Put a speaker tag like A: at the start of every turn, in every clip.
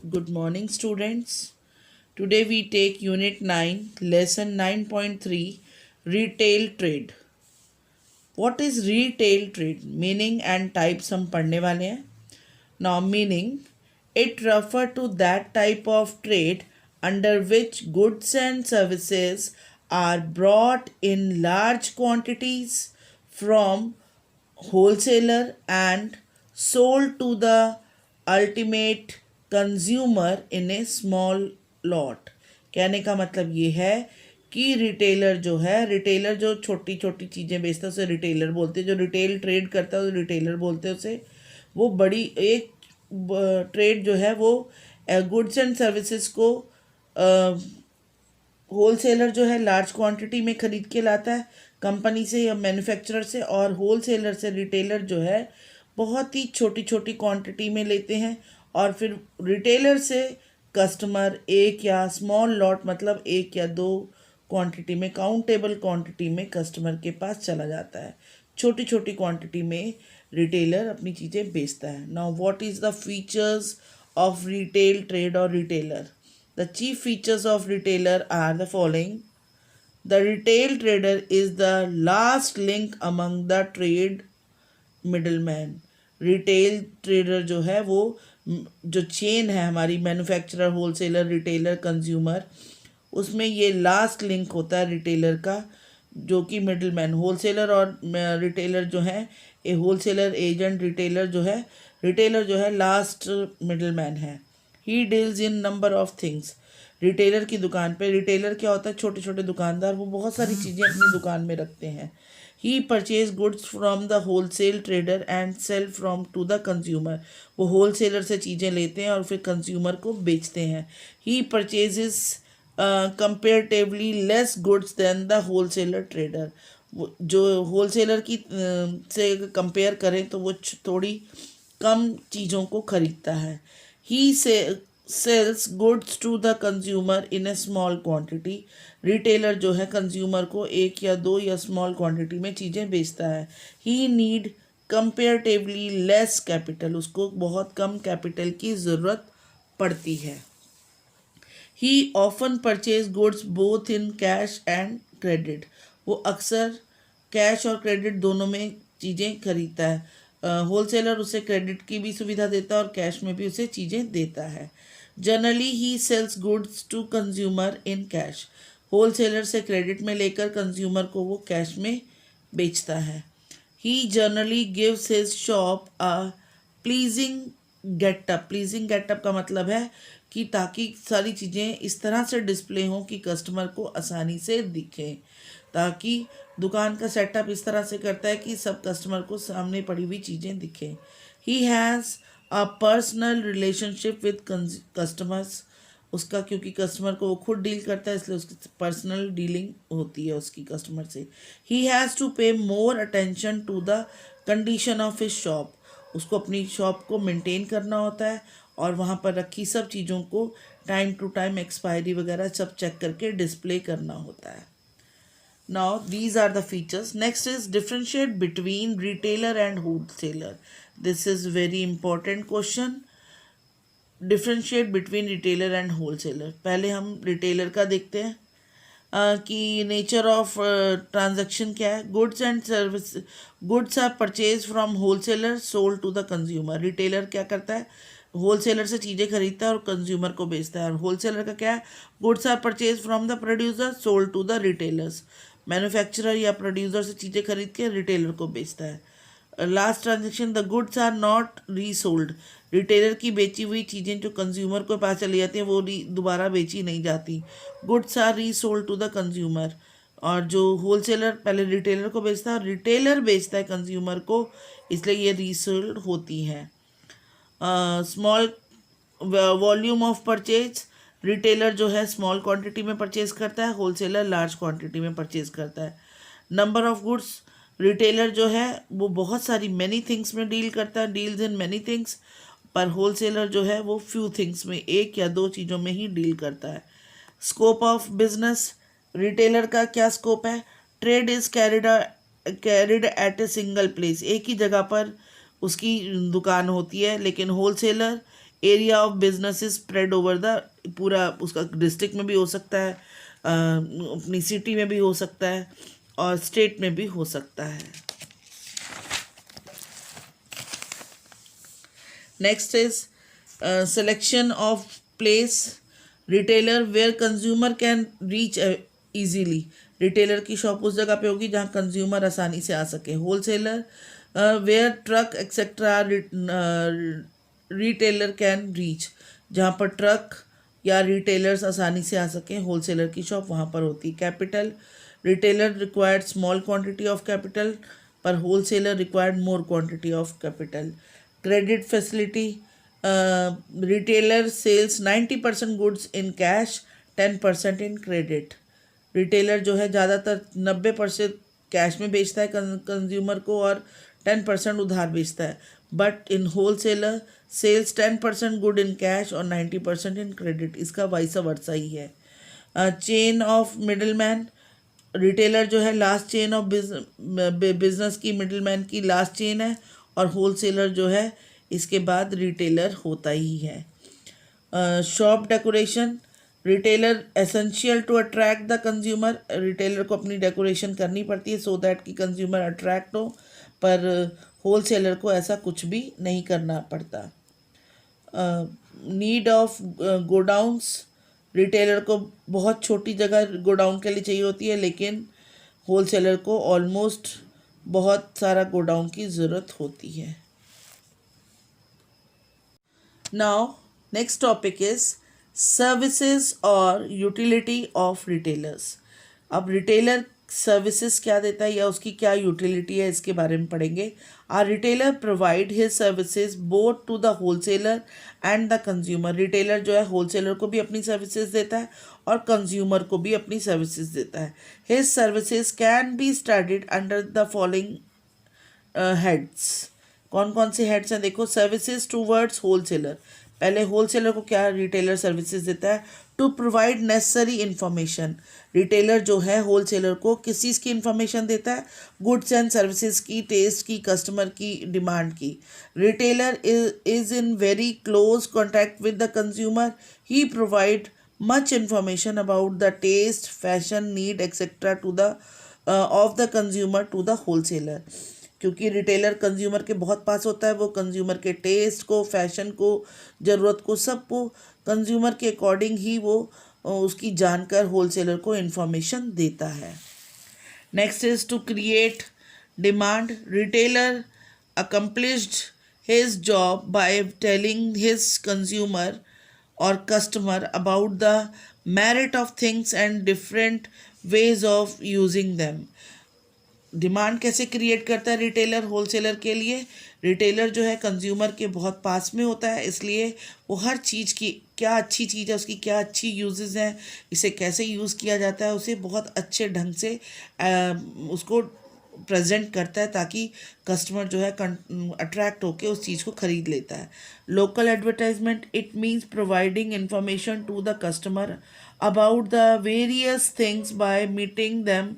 A: Good morning, students. Today we take Unit 9, Lesson 9.3 Retail Trade. What is retail trade? Meaning and types हम पढ़ने वाले हैं. Now, meaning it refers to that type of trade under which goods and services are brought in large quantities from wholesaler and sold to the ultimate consumer in a small lot. कहने का मतलब ये है कि retailer जो है, retailer जो छोटी छोटी चीज़ें बेचता है उसे रिटेलर बोलते हैं. जो रिटेल ट्रेड करता है उसे रिटेलर बोलते हैं. उसे वो बड़ी एक ट्रेड जो है वो गुड्स एंड सर्विसेज को होलसेलर जो है लार्ज क्वांटिटी में ख़रीद के लाता है कंपनी से या मैन्युफैक्चरर से, और होलसेलर से रिटेलर जो है बहुत ही छोटी छोटी क्वांटिटी में लेते हैं, और फिर रिटेलर से कस्टमर एक या स्मॉल लॉट मतलब एक या दो क्वांटिटी में, काउंटेबल क्वांटिटी में कस्टमर के पास चला जाता है. छोटी छोटी क्वांटिटी में रिटेलर अपनी चीज़ें बेचता है. Now what is the features of retail trade और retailer? The chief features of retailer are the following. The retail trader is the last link among the trade middleman. Retail trader जो है वो जो chain है हमारी manufacturer, wholesaler, retailer, consumer, उसमें ये last link होता है रिटेलर का, जो कि मिडल मैन. होलसेलर और रिटेलर जो है, ए होलसेलर एजेंट, रिटेलर जो है लास्ट मिडल मैन है. He deals in number of things. Retailer की दुकान पे, रिटेलर क्या होता है, छोटे छोटे दुकानदार, वो बहुत सारी चीज़ें अपनी दुकान में रखते हैं. He purchase goods from the wholesale trader and sale from to the consumer. वो होलसेलर से चीज़ें लेते हैं और फिर कंज्यूमर को बेचते हैं. He purchases comparatively less goods than the wholesaler trader. जो होलसेलर की से कंपेयर करें तो वो थोड़ी कम चीज़ों को खरीदता है. ही से sells goods to the consumer in a small quantity. Retailer जो है कंज्यूमर को एक या दो या स्मॉल क्वांटिटी में चीज़ें बेचता है. ही नीड कंपेरेटिवली लेस कैपिटल. उसको बहुत कम कैपिटल की ज़रूरत पड़ती है. ही often purchase goods both in cash and credit. वो अक्सर कैश और क्रेडिट दोनों में चीज़ें खरीदता है. होलसेलर उसे क्रेडिट की भी सुविधा देता है और कैश में भी उसे चीज़ें देता है. Generally he sells goods to consumer in cash. Wholesaler से क्रेडिट में लेकर कंज्यूमर को वो कैश में बेचता है. He generally gives his shop a pleasing getup. Pleasing getup का मतलब है कि ताकि सारी चीज़ें इस तरह से डिस्प्ले हों कि कस्टमर को आसानी से दिखें, ताकि दुकान का सेटअप इस तरह से करता है कि सब कस्टमर को सामने पड़ी हुई चीज़ें दिखें. He has a personal relationship with customers. उसका क्योंकि कस्टमर को वो खुद डील करता है इसलिए उसकी पर्सनल डीलिंग होती है उसकी कस्टमर से. ही has to pay more attention to the condition of his shop. उसको अपनी शॉप को मेंटेन करना होता है और वहाँ पर रखी सब चीज़ों को टाइम टू टाइम एक्सपायरी वगैरह सब चेक करके डिस्प्ले करना होता है. Now these are the features. Next is differentiate between retailer and wholesaler. This is very important question. Differentiate between retailer and wholesaler. पहले हम retailer का देखते हैं कि नेचर ऑफ ट्रांजैक्शन क्या है. Goods and service. Goods are purchase from wholesaler sold to the consumer. Retailer क्या करता है, होलसेलर से चीज़ें खरीदता है और कंज्यूमर को बेचता है. और होलसेलर का क्या है, goods are purchase from the producer sold to the retailers. Manufacturer या प्रोड्यूसर से चीज़ें खरीद के रिटेलर को बेचता है. Last transaction the goods are not resold. Retailer की बेची हुई चीज़ें जो कंज्यूमर को पास चली जाती हैं वो दोबारा बेची नहीं जाती. Goods are resold to the consumer. और जो होलसेलर पहले रिटेलर को बेचता है और रिटेलर बेचता है कंज्यूमर को, इसलिए ये रीसोल्ड होती हैं. Small volume of purchase. Retailer जो है स्मॉल क्वांटिटी में परचेज करता है, होलसेलर लार्ज क्वांटिटी में परचेज करता है. Number of goods. रिटेलर जो है वो बहुत सारी मैनी थिंग्स में डील करता है, डील्स इन मैनी थिंग्स, पर होलसेलर जो है वो फ्यू थिंग्स में, एक या दो चीज़ों में ही डील करता है. Scope of business. रिटेलर का क्या स्कोप है, trade is carried at a single place. एक ही जगह पर उसकी दुकान होती है, लेकिन wholesaler area of business is spread over the पूरा, उसका डिस्ट्रिक्ट में भी हो सकता है, अपनी सिटी में भी हो सकता है और स्टेट में भी हो सकता है. Next is selection of place retailer where consumer can reach easily. Retailer की शॉप उस जगह पे होगी जहाँ कंज्यूमर आसानी से आ सके. Wholesaler where truck etcetera retailer can reach, जहाँ पर ट्रक या रिटेलर्स आसानी से आ सकें, होलसेलर की शॉप वहाँ पर होती है. Capital retailer required small quantity of capital पर wholesaler required more quantity of capital. Credit facility retailer sales 90% goods in cash 10% in credit. Retailer जो है ज़्यादातर 90% कैश में बेचता है कंज्यूमर को और 10% उधार बेचता है. But in wholesaler sells 10% good in cash और 90% इन क्रेडिट. इसका वाइस वर्सा ही है. Chain of middle man, retailer जो है लास्ट चेन ऑफ बिजनेस की, मिडिल मैन की लास्ट चेन है और होलसेलर जो है इसके बाद रिटेलर होता ही है. Shop decoration, retailer essential to attract the consumer. Retailer को अपनी डेकोरेशन करनी पड़ती है सो दैट कि कंज्यूमर अट्रैक्ट हो, पर होलसेलर को ऐसा कुछ भी नहीं करना पड़ता. नीड ऑफ गोडाउन्स, रिटेलर को बहुत छोटी जगह गोडाउन के लिए चाहिए होती है लेकिन होलसेलर को ऑलमोस्ट बहुत सारा गोडाउन की ज़रूरत होती है. Now next topic is services और यूटिलिटी ऑफ रिटेलर्स. अब रिटेलर सर्विसेज क्या देता है या उसकी क्या यूटिलिटी है इसके बारे में पढ़ेंगे. Are retailer provide his services both to the wholesaler and the consumer. Retailer जो है होलसेलर को भी अपनी सर्विसेज देता है और कंज्यूमर को भी अपनी सर्विसेज देता है. His services can be studied under the following heads. कौन कौन से हेड्स हैं देखो. सर्विसेज टूवर्ड्स होलसेलर, पहले होलसेलर को क्या रिटेलर सर्विसेज देता है. To provide necessary information, retailer जो है होलसेलर को किस चीज़ की इन्फॉर्मेशन देता है, गुड्स एंड सर्विसेज की, टेस्ट की, कस्टमर की डिमांड की. Retailer is in very close contact with the consumer. He provide much information about the taste, fashion, need, etc. to the of the consumer to the wholesaler. क्योंकि retailer consumer के बहुत पास होता है, वो consumer के test को, fashion को, ज़रूरत को, सबको कंज्यूमर के अकॉर्डिंग ही वो उसकी जानकर होलसेलर को इन्फॉर्मेशन देता है. Next is to create demand. Retailer accomplished his job by telling his consumer or customer about the merit of things and different ways of using them. Demand कैसे create करता है retailer wholesaler के लिए. Retailer जो है consumer के बहुत पास में होता है, इसलिए वो हर चीज़ की क्या अच्छी चीज़ है, उसकी क्या अच्छी यूजेस हैं, इसे कैसे यूज़ किया जाता है, उसे बहुत अच्छे ढंग से उसको प्रेजेंट करता है ताकि कस्टमर जो है अट्रैक्ट होकर उस चीज़ को ख़रीद लेता है. Local advertisement, it means providing information to the customer about the various things by meeting them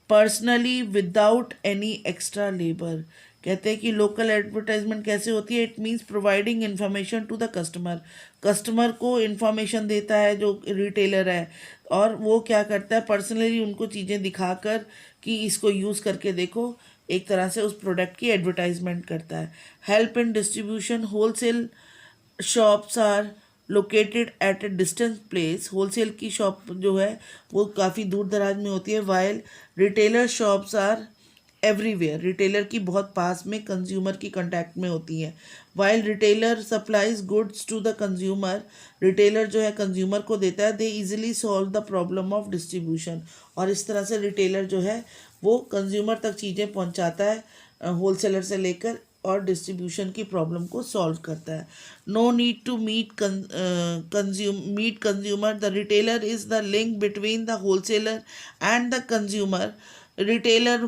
A: personally without any extra labour. कहते हैं कि लोकल एडवर्टाइजमेंट कैसे होती है. It means providing information to the customer, customer को information देता है जो रिटेलर है और वो क्या करता है पर्सनली उनको चीज़ें दिखाकर कि इसको यूज़ करके देखो, एक तरह से उस प्रोडक्ट की एडवर्टाइजमेंट करता है. Help in distribution, wholesale shops are located at a distance place. Wholesale की शॉप जो है वो काफ़ी दूर दराज में होती है. While retailer shops are everywhere, retailer की बहुत पास में कंज्यूमर की कांटेक्ट में होती हैं. While retailer supplies goods to the consumer, retailer जो है कंज्यूमर को देता है. They easily solve the problem of distribution, और इस तरह से रिटेलर जो है वो कंज्यूमर तक चीज़ें पहुंचाता है होलसेलर से लेकर और डिस्ट्रीब्यूशन की प्रॉब्लम को सॉल्व करता है. No need to meet consumer, the retailer is the link between the wholesaler and the consumer. Retailer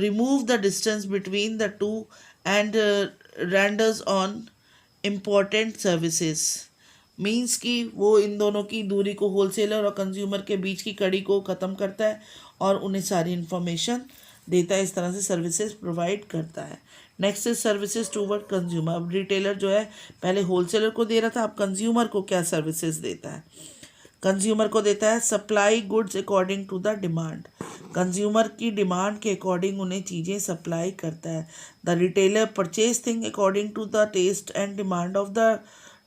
A: remove the distance between the two and renders on important services. Means कि वो इन दोनों की दूरी को, wholesaler और consumer के बीच की कड़ी को ख़त्म करता है और उन्हें सारी इन्फॉर्मेशन देता है, इस तरह से सर्विसेज प्रोवाइड करता है. Next is services toward consumer. अब रिटेलर जो है पहले होलसेलर को दे रहा था, अब कंज्यूमर को क्या सर्विसेज देता है? कंज्यूमर को देता है supply goods according to the demand. Consumer की डिमांड के अकॉर्डिंग उन्हें चीज़ें सप्लाई करता है। The retailer purchase thing according to the taste and demand of the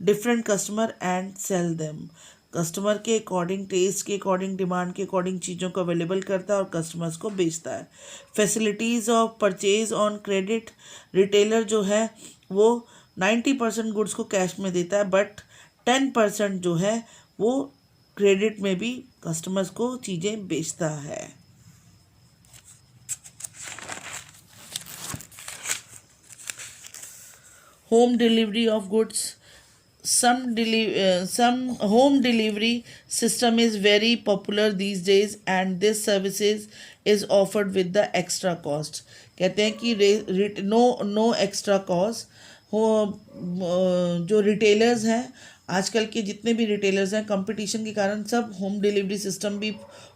A: different customer and sell them. Customer के अकॉर्डिंग, टेस्ट के अकॉर्डिंग, डिमांड के according चीज़ों को अवेलेबल करता है और कस्टमर्स को बेचता है। Facilities of purchase on credit. Retailer जो है वो 90% गुड्स को कैश में देता है, बट 10% जो है वो क्रेडिट में भी कस्टमर्स को चीज़ें बेचता है। Home delivery of goods. Some home delivery system is very popular these days and this services is offered with the extra cost। कहते हैं कि नो एक्स्ट्रा कॉस्ट हो। जो रिटेलर्स हैं, आजकल के जितने भी रिटेलर्स हैं, कंपटीशन के कारण सब होम डिलीवरी सिस्टम भी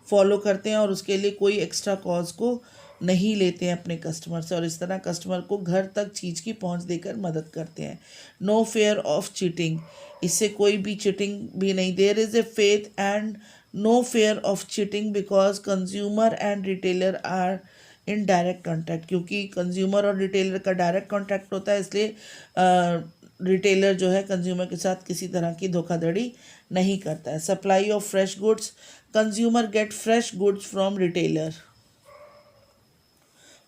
A: फॉलो करते हैं और उसके लिए कोई एक्स्ट्रा कॉस्ट को नहीं लेते हैं अपने कस्टमर से, और इस तरह कस्टमर को घर तक चीज़ की पहुंच देकर मदद करते हैं। No fear of cheating. इससे कोई भी चीटिंग भी नहीं। There is a faith and no fear of cheating because consumer and retailer are in direct contact. क्योंकि कंज्यूमर और रिटेलर का डायरेक्ट कॉन्टैक्ट होता है, इसलिए रिटेलर जो है कंज्यूमर के साथ किसी तरह की धोखाधड़ी नहीं करता है। Supply of fresh goods. Consumer get fresh goods from retailer.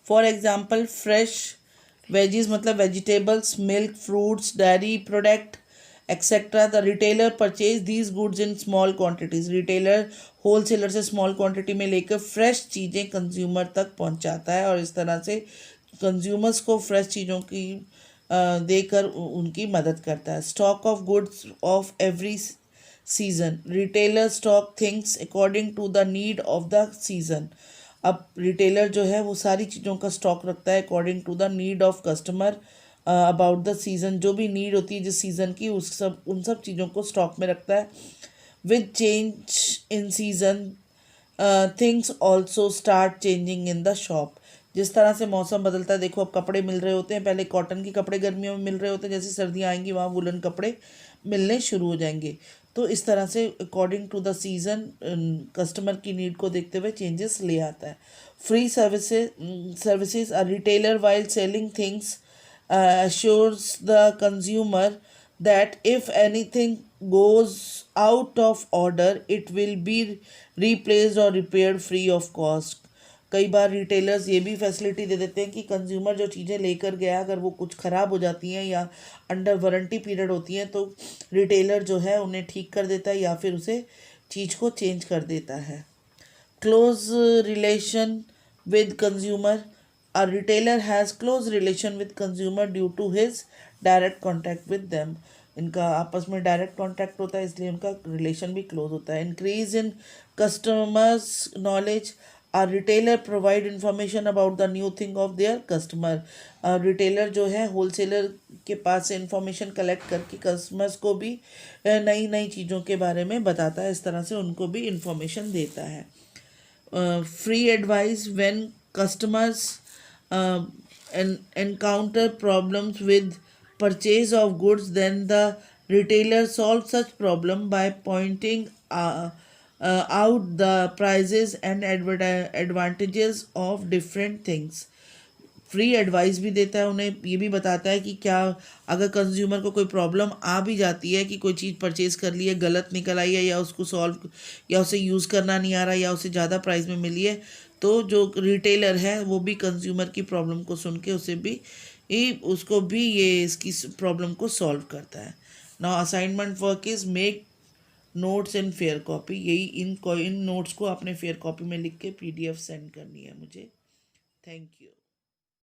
A: For example fresh veggies मतलब vegetables, milk, fruits, dairy product etcetera. The retailer purchase these goods in small quantities. Retailer wholesaler से स्मॉल क्वांटिटी में लेकर fresh चीज़ें consumer तक पहुंचाता है और इस तरह से कंज्यूमर्स को फ्रेश चीज़ों की देकर उनकी मदद करता है। Stock of goods of every season. Retailer stock things according to the need of the season. अब रिटेलर जो है वो सारी चीज़ों का स्टॉक रखता है according to the need of customer about the season. जो भी नीड होती है जिस सीज़न की, उन सब चीज़ों को स्टॉक में रखता है। With change in season things also start changing in the shop. जिस तरह से मौसम बदलता है, देखो अब कपड़े मिल रहे होते हैं, पहले कॉटन के कपड़े गर्मियों में मिल रहे होते हैं, जैसे सर्दियाँ आएंगी वहाँ वुलन कपड़े मिलने शुरू हो जाएंगे। तो इस तरह से according to the season customer की नीड को देखते हुए चेंजेस ले आता है। Free services a retailer while selling things assures the consumer that if anything goes out of order it will be replaced or repaired free of cost। कई बार retailers ये भी फैसिलिटी दे देते हैं कि कंज्यूमर जो चीज़ें लेकर गया अगर वो कुछ ख़राब हो जाती हैं या अंडर वारंटी पीरियड होती हैं तो रिटेलर जो है उन्हें ठीक कर देता है या फिर उसे चीज़ को चेंज कर देता है। Close relation with consumer. A retailer has close relation with consumer due to his direct contact with them। इनका आपस में डायरेक्ट कॉन्टैक्ट होता है इसलिए उनका रिलेशन भी क्लोज होता है। Increase in customers knowledge. A retailer provide information about the new thing of their customer. Retailer जो है होलसेलर के पास से इंफॉर्मेशन कलेक्ट करके कस्टमर्स को भी नई नई चीज़ों के बारे में बताता है, इस तरह से उनको भी इंफॉर्मेशन देता है। Free advice when customers encounter problems with purchase of goods, then the retailer solves such problem by pointing out the prices and advantages of different things। Free advice भी देता है, उन्हें ये भी बताता है कि क्या अगर कंज्यूमर को कोई प्रॉब्लम आ भी जाती है कि कोई चीज़ परचेज़ कर ली है, गलत निकल आई है या उसको सॉल्व या उसे यूज़ करना नहीं आ रहा या उसे ज़्यादा प्राइस में मिली है, तो जो रिटेलर है वो भी कंज्यूमर की प्रॉब्लम को सुन के उसको भी ये इसकी प्रॉब्लम को सॉल्व करता है। Now assignment work is make notes in fair copy. यही इन नोट्स को अपने फेयर कॉपी में लिख के PDF सेंड करनी है मुझे। Thank you.